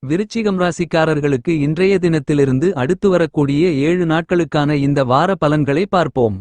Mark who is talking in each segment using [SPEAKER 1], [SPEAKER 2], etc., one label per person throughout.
[SPEAKER 1] விருச்சிகம் ராசிக்காரர்களுக்கு இன்றைய தினத்திலிருந்து அடுத்து வரக்கூடிய 7 நாட்களுக்கான இந்த வார பலன்களை பார்ப்போம்.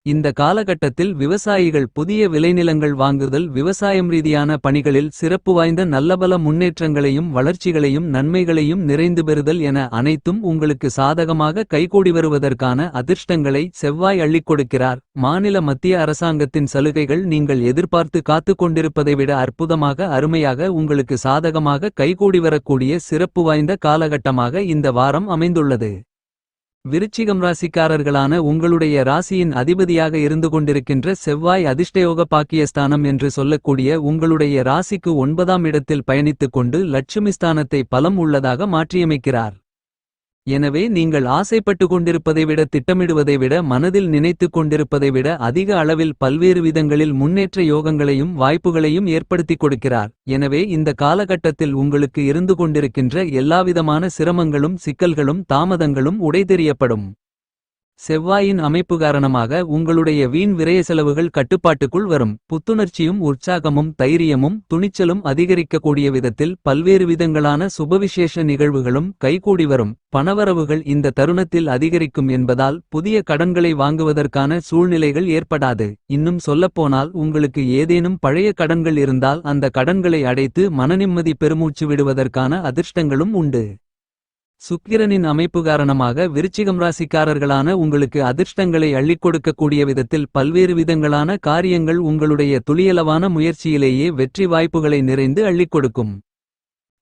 [SPEAKER 1] இந்த காலகட்டத்தில் விவசாயிகள் புதிய விளைநிலங்கள் வாங்குதல், விவசாயம் ரீதியான பணிகளில் சிறப்பு வாய்ந்த நல்லபல முன்னேற்றங்களையும் வளர்ச்சிகளையும் நன்மைகளையும் நிறைந்து பெறுதல் என அனைத்தும் உங்களுக்கு சாதகமாக கைகூடி வருவதற்கான அதிர்ஷ்டங்களை செவ்வாய் அள்ளிக் கொடுக்கிறார். மாநில மத்திய அரசாங்கத்தின் சலுகைகள் நீங்கள் எதிர்பார்த்து காத்து கொண்டிருப்பதை விட அற்புதமாக அருமையாக உங்களுக்கு சாதகமாக கைகூடி வரக்கூடிய சிறப்பு வாய்ந்த காலகட்டமாக இந்த வாரம் அமைந்துள்ளது. விருச்சிகம் ராசிக்காரர்களான உங்களுடைய ராசியின் அதிபதியாக இருந்து கொண்டிருக்கின்ற செவ்வாய் அதிர்ஷ்டயோக பாக்கியஸ்தானம் என்று சொல்லக்கூடிய உங்களுடைய ராசிக்கு 9ஆம் இடத்தில் பயணித்துக் கொண்டு லட்சுமி ஸ்தானத்தை பலம் உள்ளதாக மாற்றியமைக்கிறார். எனவே நீங்கள் ஆசைப்பட்டு கொண்டிருப்பதை விட, திட்டமிடுவதை விட, மனதில் நினைத்துக் கொண்டிருப்பதை விட அதிக அளவில் பல்வேறு விதங்களில் முன்னேற்ற யோகங்களையும் வாய்ப்புகளையும் ஏற்படுத்திக் கொடுக்கிறார். எனவே இந்த காலகட்டத்தில் உங்களுக்கு இருந்து கொண்டிருக்கின்ற எல்லாவிதமான சிரமங்களும் சிக்கல்களும் தாமதங்களும் உடைதெறியப்படும். செவ்வாயின் அமைப்பு காரணமாக உங்களுடைய வீண் விரய செலவுகள் கட்டுப்பாட்டுக்குள் வரும். புத்துணர்ச்சியும் உற்சாகமும் தைரியமும் துணிச்சலும் அதிகரிக்கக்கூடிய விதத்தில் பல்வேறு விதங்களான சுபவிசேஷ நிகழ்வுகளும் கைகூடி வரும். பணவரவுகள் இந்த தருணத்தில் அதிகரிக்கும் என்பதால் புதிய கடன்களை வாங்குவதற்கான சூழ்நிலைகள் ஏற்படாது. இன்னும் சொல்லப்போனால் உங்களுக்கு ஏதேனும் பழைய கடன்கள் இருந்தால் அந்த கடன்களை அடைத்து மனநிம்மதி பெருமூச்சு விடுவதற்கான அதிர்ஷ்டங்களும் உண்டு. சுக்கிரனின் அமைப்பு காரணமாக விருச்சிகம் ராசிக்காரர்களான உங்களுக்கு அதிர்ஷ்டங்களை அள்ளிக் கொடுக்கக்கூடிய விதத்தில் பல்வேறு விதங்களான காரியங்கள் உங்களுடைய துளியளவான முயற்சியிலேயே வெற்றி வாய்ப்புகளை நிறைந்து அள்ளிக் கொடுக்கும்.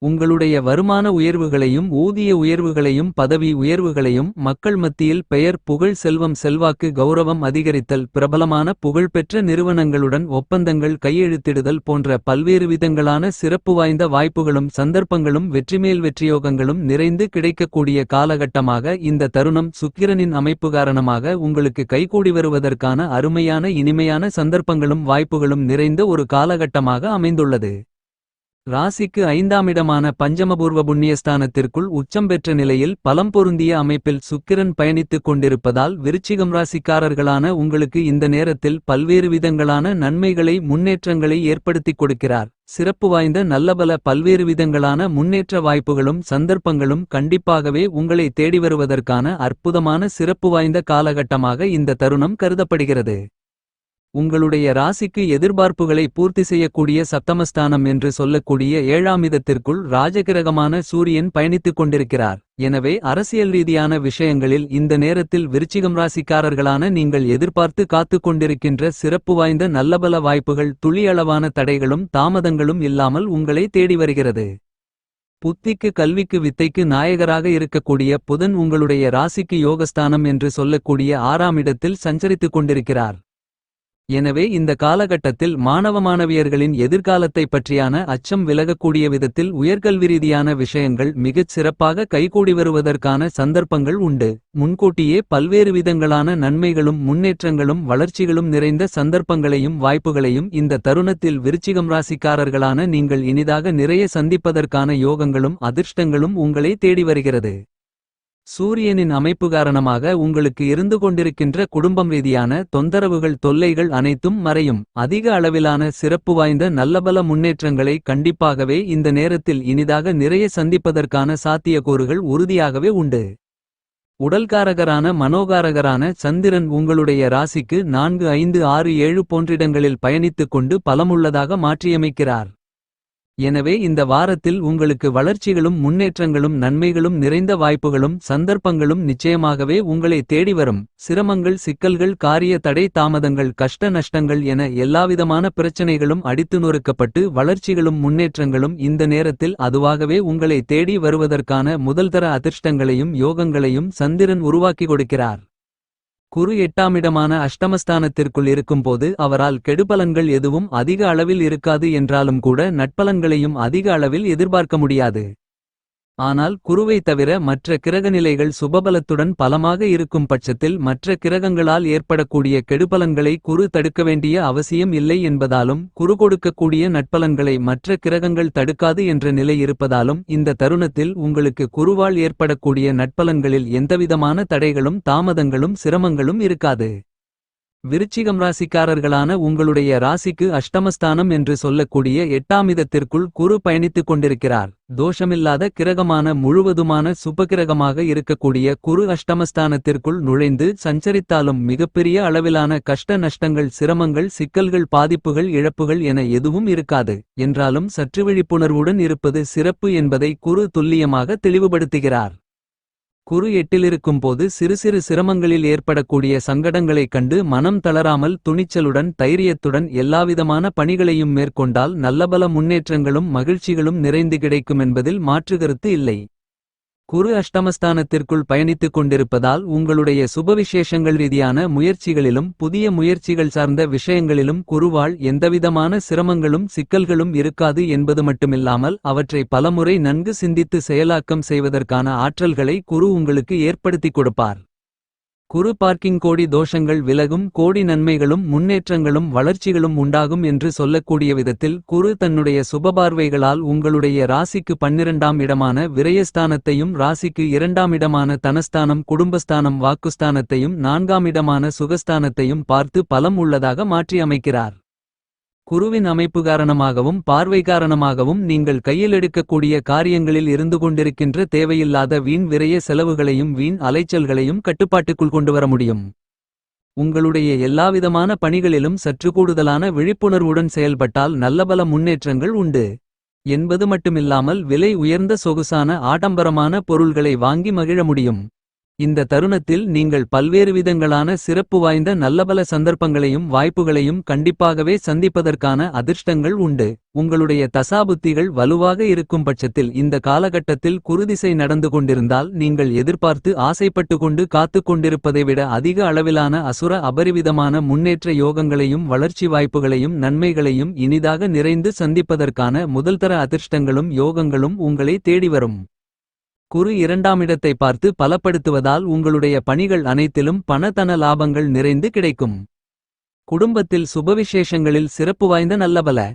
[SPEAKER 1] உங்களுடைய வருமான உயர்வுகளையும் ஊதிய உயர்வுகளையும் பதவி உயர்வுகளையும் மக்கள் மத்தியில் பெயர் புகழ் செல்வம் செல்வாக்கு கௌரவம் அதிகரித்தல், பிரபலமான புகழ்பெற்ற நிறுவனங்களுடன் ஒப்பந்தங்கள் கையெழுத்திடுதல் போன்ற பல்வேறு விதங்களான சிறப்பு வாய்ந்த வாய்ப்புகளும் சந்தர்ப்பங்களும் வெற்றிமேல் வெற்றியோகங்களும் நிறைந்து கிடைக்கக்கூடிய காலகட்டமாக இந்த தருணம் சுக்கிரனின் அமைப்பு காரணமாக உங்களுக்கு கைகூடி வருவதற்கான அருமையான இனிமையான சந்தர்ப்பங்களும் வாய்ப்புகளும் நிறைந்த ஒரு காலகட்டமாக அமைந்துள்ளது. ராசிக்கு 5ஆம் இடமான பஞ்சமபூர்வ புண்ணியஸ்தானத்திற்குள் உச்சம் பெற்ற நிலையில் பலம் பொருந்திய அமைப்பில் சுக்கிரன் பயணித்துக் கொண்டிருப்பதால் விருச்சிகம் ராசிக்காரர்களான உங்களுக்கு இந்த நேரத்தில் பல்வேறு விதங்களான நன்மைகளை முன்னேற்றங்களை ஏற்படுத்திக் கொடுக்கிறார். சிறப்பு வாய்ந்த நல்லபல பல்வேறு விதங்களான முன்னேற்ற வாய்ப்புகளும் சந்தர்ப்பங்களும் கண்டிப்பாகவே உங்களை தேடி வருவதற்கான அற்புதமான சிறப்பு வாய்ந்த காலகட்டமாக இந்த தருணம் கருதப்படுகிறது. உங்களுடைய ராசிக்கு எதிர்பார்ப்புகளை பூர்த்தி செய்யக்கூடிய சப்தமஸ்தானம் என்று சொல்லக்கூடிய 7ஆம் இடத்திற்குள் ராஜகிரகமான சூரியன் பயணித்துக் கொண்டிருக்கிறார். எனவே அரசியல் ரீதியான விஷயங்களில் இந்த நேரத்தில் விருச்சிகம் ராசிக்காரர்களான நீங்கள் எதிர்பார்த்து காத்துக் கொண்டிருக்கின்ற சிறப்பு வாய்ந்த நல்லபல வாய்ப்புகள் துளியளவான தடைகளும் தாமதங்களும் இல்லாமல் உங்களை தேடி வருகிறது. புத்திக்கு கல்விக்கு வித்தைக்கு நாயகராக இருக்கக்கூடிய புதன் உங்களுடைய ராசிக்கு யோகஸ்தானம் என்று சொல்லக்கூடிய 6ஆம் இடத்தில் சஞ்சரித்துக் கொண்டிருக்கிறார். எனவே இந்த காலகட்டத்தில் மாணவ மாணவியர்களின் எதிர்காலத்தை பற்றியான அச்சம் விலகக்கூடிய விதத்தில் உயர்கல்வி ரீதியான விஷயங்கள் மிகச் சிறப்பாக கைகூடி வருவதற்கான சந்தர்ப்பங்கள் உண்டு. முன்கூட்டியே பல்வேறு விதங்களான நன்மைகளும் முன்னேற்றங்களும் வளர்ச்சிகளும் நிறைந்த சந்தர்ப்பங்களையும் வாய்ப்புகளையும் இந்த தருணத்தில் விருச்சிகம் ராசிக்காரர்களான நீங்கள் இனிதாக நிறைய சந்திப்பதற்கான யோகங்களும் அதிர்ஷ்டங்களும் உங்களை தேடி வருகிறது. சூரியனின் அமைப்பு காரணமாக உங்களுக்கு இருந்து கொண்டிருக்கின்ற குடும்பம் ரீதியான தொந்தரவுகள் தொல்லைகள் அனைத்தும் மறையும். அதிக அளவிலான சிறப்பு வாய்ந்த நல்லபல முன்னேற்றங்களை கண்டிப்பாகவே இந்த நேரத்தில் இனிதாக நிறைய சந்திப்பதற்கான சாத்தியக்கூறுகள் உறுதியாகவே உண்டு. உடல்காரகரான மனோகாரகரான சந்திரன் உங்களுடைய ராசிக்கு 4 5 6 7 போன்றிடங்களில் பயணித்துக் கொண்டு பலமுள்ளதாக மாற்றியமைக்கிறார். எனவே இந்த வாரத்தில் உங்களுக்கு வளர்ச்சிகளும் முன்னேற்றங்களும் நன்மைகளும் நிறைந்த வாய்ப்புகளும் சந்தர்ப்பங்களும் நிச்சயமாகவே உங்களை தேடி வரும். சிரமங்கள் சிக்கல்கள் காரிய தடை தாமதங்கள் கஷ்ட நஷ்டங்கள் என எல்லாவிதமான பிரச்சனைகளும் அடித்து நொறுக்கப்பட்டு வளர்ச்சிகளும் முன்னேற்றங்களும் இந்த நேரத்தில் அதுவாகவே உங்களை தேடி வருவதற்கான முதல்தர அதிர்ஷ்டங்களையும் யோகங்களையும் சந்திரன் உருவாக்கி கொடுக்கிறார். குரு 8ஆம் இடமான அஷ்டமஸ்தானத்திற்குள் இருக்கும்போது அவரால் கெடுபலன்கள் எதுவும் அதிக அளவில் இருக்காது என்றாலும் கூட நட்பலன்களையும் அதிக அளவில் எதிர்பார்க்க முடியாது. ஆனால் குருவை தவிர மற்ற கிரகநிலைகள் சுபபலத்துடன் பலமாக இருக்கும் பட்சத்தில் மற்ற கிரகங்களால் ஏற்படக்கூடிய கெடுபலன்களை குரு தடுக்க வேண்டிய அவசியம் இல்லை என்பதாலும் குரு கொடுக்கக்கூடிய நட்பலன்களை மற்ற கிரகங்கள் தடுக்காது என்ற நிலை இருப்பதாலும் இந்த தருணத்தில் உங்களுக்கு குருவால் ஏற்படக்கூடிய நட்பலன்களில் எந்தவிதமான தடைகளும் தாமதங்களும் சிரமங்களும் இருக்காது. விருச்சிகம் ராசிக்காரர்களான உங்களுடைய ராசிக்கு அஷ்டமஸ்தானம் என்று சொல்லக்கூடிய 8ஆம் இடத்திற்குள் குரு பயணித்துக் கொண்டிருக்கிறார். தோஷமில்லாத கிரகமான முழுவதுமான சுபகிரகமாக இருக்கக்கூடிய குரு அஷ்டமஸ்தானத்திற்குள் நுழைந்து சஞ்சரித்தாலும் மிகப்பெரிய அளவிலான கஷ்ட நஷ்டங்கள் சிரமங்கள் சிக்கல்கள் பாதிப்புகள் இழப்புகள் என எதுவும் இருக்காது என்றாலும் சற்று விழிப்புணர்வுடன் இருப்பது சிறப்பு என்பதை குரு துல்லியமாக தெளிவுபடுத்துகிறார். குரு 8லிருக்கும் போது சிறு சிறு சிரமங்களில் ஏற்படக்கூடிய சங்கடங்களைக் கண்டு மனம் தளராமல் துணிச்சலுடன் தைரியத்துடன் எல்லாவிதமான பணிகளையும் மேற்கொண்டால் நல்லபல முன்னேற்றங்களும் மகிழ்ச்சிகளும் நிறைந்து கிடைக்கும் என்பதில் மாற்றுகருத்து இல்லை. குரு அஷ்டமஸ்தானத்திற்குள் பயணித்துக் கொண்டிருப்பதால் உங்களுடைய சுபவிசேஷங்கள் ரீதியான முயற்சிகளிலும் புதிய முயற்சிகள் சார்ந்த விஷயங்களிலும் குருவால் எந்தவிதமான சிரமங்களும் சிக்கல்களும் இருக்காது என்பது மட்டுமில்லாமல் அவற்றை பலமுறை நன்கு சிந்தித்து செயலாக்கம் செய்வதற்கான ஆற்றல்களை குரு உங்களுக்கு ஏற்படுத்திக் கொடுப்பார். குரு பார்க்கிங் கோடி தோஷங்கள் விலகும் கோடி நன்மைகளும் முன்னேற்றங்களும் வளர்ச்சிகளும் உண்டாகும் என்று சொல்லக்கூடிய விதத்தில் குரு தன்னுடைய சுபபார்வைகளால் உங்களுடைய ராசிக்கு 12ஆம் இடமான விரயஸ்தானத்தையும் ராசிக்கு 2ஆம் இடமான தனஸ்தானம் குடும்பஸ்தானம் வாக்குஸ்தானத்தையும் 4ஆம் இடமான சுகஸ்தானத்தையும் பார்த்து பலம் உள்ளதாக மாற்றி அமைக்கிறார். குருவின் அமைப்பு காரணமாகவும் பார்வை காரணமாகவும் நீங்கள் கையில் எடுக்கக்கூடிய காரியங்களில் இருந்து கொண்டிருக்கின்ற தேவையில்லாத வீண் விரய செலவுகளையும் வீண் அலைச்சல்களையும் கட்டுப்பாட்டுக்குள் கொண்டுவர முடியும். உங்களுடைய எல்லாவிதமான பணிகளிலும் சற்று கூடுதலான விழிப்புணர்வுடன் செயல்பட்டால் நல்லபல முன்னேற்றங்கள் உண்டு என்பது மட்டுமில்லாமல் விலை உயர்ந்த சொகுசான ஆடம்பரமான பொருள்களை வாங்கி மகிழ முடியும். இந்த தருணத்தில் நீங்கள் பல்வேறு விதங்களான சிறப்பு வாய்ந்த நல்லபல சந்தர்ப்பங்களையும் வாய்ப்புகளையும் கண்டிப்பாகவே சந்திப்பதற்கான அதிர்ஷ்டங்கள் உண்டு. உங்களுடைய தசாபுத்திகள் வலுவாக இருக்கும் பட்சத்தில் இந்த காலகட்டத்தில் குருதிசை நடந்து கொண்டிருந்தால் நீங்கள் எதிர்பார்த்து ஆசைப்பட்டு கொண்டு காத்து கொண்டிருப்பதை விட அதிக அளவிலான அசுர அபரிவிதமான முன்னேற்ற யோகங்களையும் வளர்ச்சி வாய்ப்புகளையும் நன்மைகளையும் இனிதாக நிறைந்து சந்திப்பதற்கான முதல்தர அதிர்ஷ்டங்களும் யோகங்களும் உங்களை தேடி வரும். குரு 2ஆம் இடத்தை பார்த்து பலப்படுத்துவதால் உங்களுடைய பணிகள் அனைத்திலும் பண லாபங்கள் நிறைந்து கிடைக்கும். குடும்பத்தில் சுபவிசேஷங்களில் சிறப்பு வாய்ந்த நல்லபல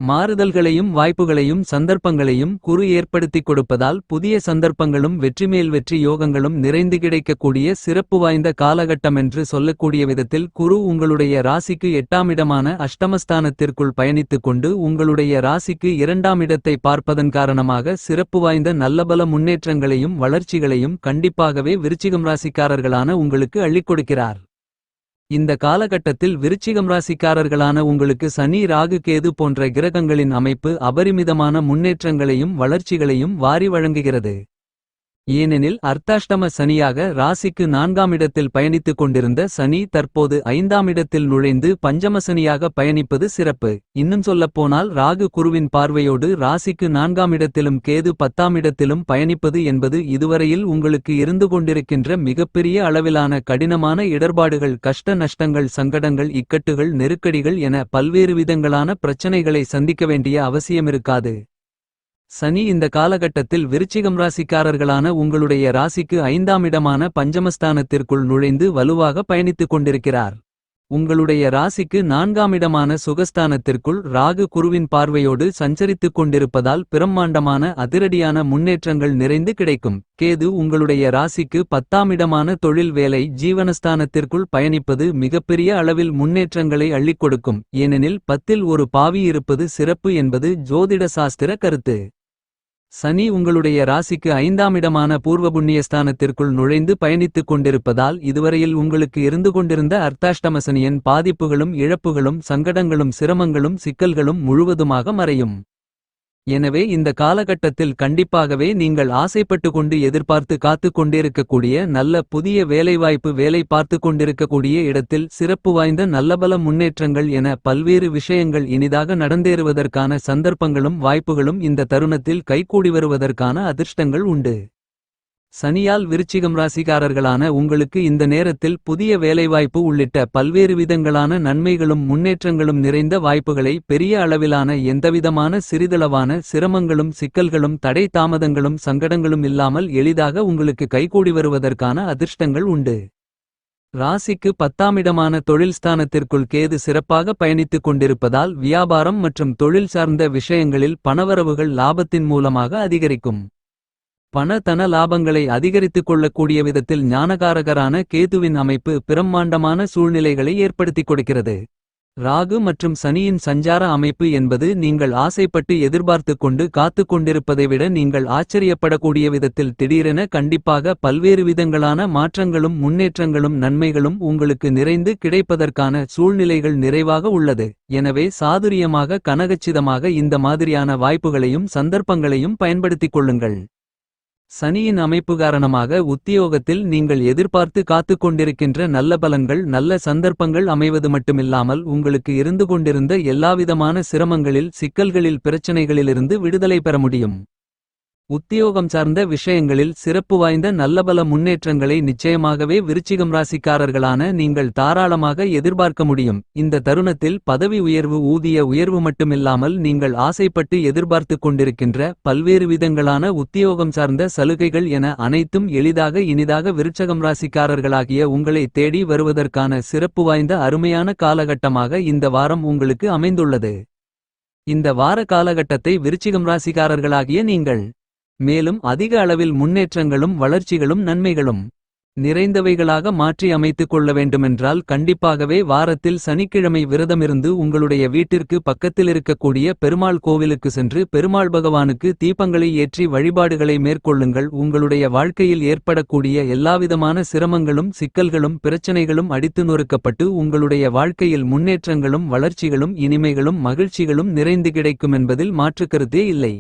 [SPEAKER 1] மாறுதல்களையும் வாய்ப்புகளையும் சந்தர்ப்பங்களையும் குரு ஏற்படுத்திக் கொடுப்பதால் புதிய சந்தர்ப்பங்களும் வெற்றிமேல் வெற்றி யோகங்களும் நிறைந்து கிடைக்கக்கூடிய சிறப்பு வாய்ந்த காலகட்டமென்று சொல்லக்கூடிய விதத்தில் குரு உங்களுடைய ராசிக்கு 8ஆம் இடமான அஷ்டமஸ்தானத்திற்குள் பயணித்துக் கொண்டு உங்களுடைய ராசிக்கு 2ஆம் இடத்தை பார்ப்பதன் காரணமாக சிறப்பு வாய்ந்த நல்லபல முன்னேற்றங்களையும் வளர்ச்சிகளையும் கண்டிப்பாகவே விருச்சிகம் ராசிக்காரர்களான உங்களுக்கு அள்ளிக் கொடுக்கிறார். இந்த காலகட்டத்தில் விருச்சிகம் ராசிக்காரர்களான உங்களுக்கு சனி ராகு கேது போன்ற கிரகங்களின் அமைப்பு அபரிமிதமான முன்னேற்றங்களையும் வளர்ச்சிகளையும் வாரி வழங்குகிறது. ஏனெனில் அர்த்தாஷ்டம சனியாக ராசிக்கு 4ஆம் இடத்தில் பயணித்துக் கொண்டிருந்த சனி தற்போது 5ஆம் இடத்தில் நுழைந்து பஞ்சமசனியாக பயணிப்பது சிறப்பு. இன்னும் சொல்லப்போனால் ராகு குருவின் பார்வையோடு ராசிக்கு 4ஆம் இடத்திலும் கேது 10ஆம் இடத்திலும் பயணிப்பது என்பது இதுவரையில் உங்களுக்கு இருந்து கொண்டிருக்கின்ற மிகப்பெரிய அளவிலான கடினமான இடர்பாடுகள் கஷ்ட நஷ்டங்கள் சங்கடங்கள் இக்கட்டுகள் நெருக்கடிகள் என பல்வேறு விதங்களான பிரச்சனைகளை சந்திக்க வேண்டிய அவசியமிருக்காது. சனி இந்த காலகட்டத்தில் விருச்சிகம் ராசிக்காரர்களான உங்களுடைய ராசிக்கு 5ஆம் இடமான பஞ்சமஸ்தானத்திற்குள் நுழைந்து வலுவாக பயணித்துக் கொண்டிருக்கிறார். உங்களுடைய ராசிக்கு 4ஆம் இடமான சுகஸ்தானத்திற்குள் ராகு குருவின் பார்வையோடு சஞ்சரித்துக் கொண்டிருப்பதால் பிரம்மாண்டமான அதிரடியான முன்னேற்றங்கள் நிறைந்து கிடைக்கும். கேது உங்களுடைய ராசிக்கு 10ஆம் இடமான தொழில் வேலை ஜீவனஸ்தானத்திற்குள் பயணிப்பது மிகப்பெரிய அளவில் முன்னேற்றங்களை அள்ளிக் கொடுக்கும். ஏனெனில் 10இல் ஒரு பாவி இருப்பது சிறப்பு என்பது ஜோதிட சாஸ்திர கருத்து. சனி உங்களுடைய ராசிக்கு 5ஆம் இடமான பூர்வ புண்ணியஸ்தானத்திற்குள் நுழைந்து பயணித்துக் கொண்டிருப்பதால் இதுவரையில் உங்களுக்கு இருந்து கொண்டிருந்த அர்த்தாஷ்டம சனியின் பாதிப்புகளும் இழப்புகளும் சங்கடங்களும் சிரமங்களும் சிக்கல்களும் முழுவதுமாக மறையும். எனவே இந்த காலகட்டத்தில் கண்டிப்பாகவே நீங்கள் ஆசைப்பட்டு கொண்டு எதிர்பார்த்து காத்து கொண்டிருக்கக்கூடிய நல்ல புதிய வேலைவாய்ப்பு வேலை பார்த்து கொண்டிருக்கக்கூடிய இடத்தில் சிறப்பு வாய்ந்த நல்லபல முன்னேற்றங்கள் என பல்வேறு விஷயங்கள் இனிதாக நடந்தேறுவதற்கான சந்தர்ப்பங்களும் வாய்ப்புகளும் இந்த தருணத்தில் கைகூடி வருவதற்கான அதிர்ஷ்டங்கள் உண்டு. சனியால் விருச்சிகம் ராசிக்காரர்களான உங்களுக்கு இந்த நேரத்தில் புதிய வேலைவாய்ப்பு உள்ளிட்ட பல்வேறு விதங்களான நன்மைகளும் முன்னேற்றங்களும் நிறைந்த வாய்ப்புகளை பெரிய அளவிலான எந்தவிதமான சிறிதளவான சிரமங்களும் சிக்கல்களும் தடை தாமதங்களும் சங்கடங்களும் இல்லாமல் எளிதாக உங்களுக்கு கைகூடி வருவதற்கான அதிர்ஷ்டங்கள் உண்டு. ராசிக்கு 10ஆம் இடமான தொழில் ஸ்தானத்திற்குள் கேது சிறப்பாக பயணித்துக் கொண்டிருப்பதால் வியாபாரம் மற்றும் தொழில் சார்ந்த விஷயங்களில் பணவரவுகள் லாபத்தின் மூலமாக அதிகரிக்கும். தன லாபங்களை அதிகரித்துக் கொள்ளக்கூடிய விதத்தில் ஞானகாரகரான கேதுவின் அமைப்பு பிரம்மாண்டமான சூழ்நிலைகளை ஏற்படுத்திக் கொடுக்கிறது. ராகு மற்றும் சனியின் சஞ்சார அமைப்பு என்பது நீங்கள் ஆசைப்பட்டு எதிர்பார்த்துக் கொண்டு காத்துக் கொண்டிருப்பதை விட நீங்கள் ஆச்சரியப்படக்கூடிய விதத்தில் திடீரென கண்டிப்பாக பல்வேறு விதங்களான மாற்றங்களும் முன்னேற்றங்களும் நன்மைகளும் உங்களுக்கு நிறைந்து கிடைப்பதற்கான சூழ்நிலைகள் நிறைவாக உள்ளது. எனவே சாதுரியமாக கனகச்சிதமாக இந்த மாதிரியான வாய்ப்புகளையும் சந்தர்ப்பங்களையும் பயன்படுத்திக் கொள்ளுங்கள். சனியின் அமைப்பு காரணமாக உத்தியோகத்தில் நீங்கள் எதிர்பார்த்து காத்துக் கொண்டிருக்கின்ற நல்ல பலன்கள் நல்ல சந்தர்ப்பங்கள் அமைவது மட்டுமில்லாமல் உங்களுக்கு இருந்து கொண்டிருந்த எல்லாவிதமான சிரமங்களில் சிக்கல்களில் பிரச்சனைகளிலிருந்து விடுதலை பெற முடியும். உத்தியோகம் சார்ந்த விஷயங்களில் சிறப்பு வாய்ந்த நல்லபல முன்னேற்றங்களை நிச்சயமாகவே விருச்சிகம் ராசிக்காரர்களான நீங்கள் தாராளமாக எதிர்பார்க்க முடியும். இந்த தருணத்தில் பதவி உயர்வு ஊதிய உயர்வு மட்டுமில்லாமல் நீங்கள் ஆசைப்பட்டு எதிர்பார்த்துக் கொண்டிருக்கின்ற பல்வேறு விதங்களான உத்தியோகம் சார்ந்த சலுகைகள் என அனைத்தும் எளிதாக இனிதாக விருச்சகம் ராசிக்காரர்களாகிய உங்களை தேடி வருவதற்கான சிறப்பு வாய்ந்த அருமையான காலகட்டமாக இந்த வாரம் உங்களுக்கு அமைந்துள்ளது. இந்த வார காலகட்டத்தை விருச்சிகம் ராசிக்காரர்களாகிய நீங்கள் மேலும் அதிக அளவில் முன்னேற்றங்களும் வளர்ச்சிகளும் நன்மைகளும் நிறைந்தவைகளாக மாற்றி அமைத்துக் கொள்ள வேண்டுமென்றால் கண்டிப்பாகவே வாரத்தில் சனிக்கிழமை விரதமிருந்து உங்களுடைய வீட்டிற்கு பக்கத்திலிருக்கக்கூடிய பெருமாள் கோவிலுக்கு சென்று பெருமாள் பகவானுக்கு தீபங்களை ஏற்றி வழிபாடுகளை மேற்கொள்ளுங்கள். உங்களுடைய வாழ்க்கையில் ஏற்படக்கூடிய எல்லாவிதமான சிரமங்களும் சிக்கல்களும் பிரச்சனைகளும் அடித்து நொறுக்கப்பட்டு உங்களுடைய வாழ்க்கையில் முன்னேற்றங்களும் வளர்ச்சிகளும் இனிமைகளும் மகிழ்ச்சிகளும் நிறைந்து கிடைக்கும் என்பதில் மாற்றுக்கருத்தே இல்லை.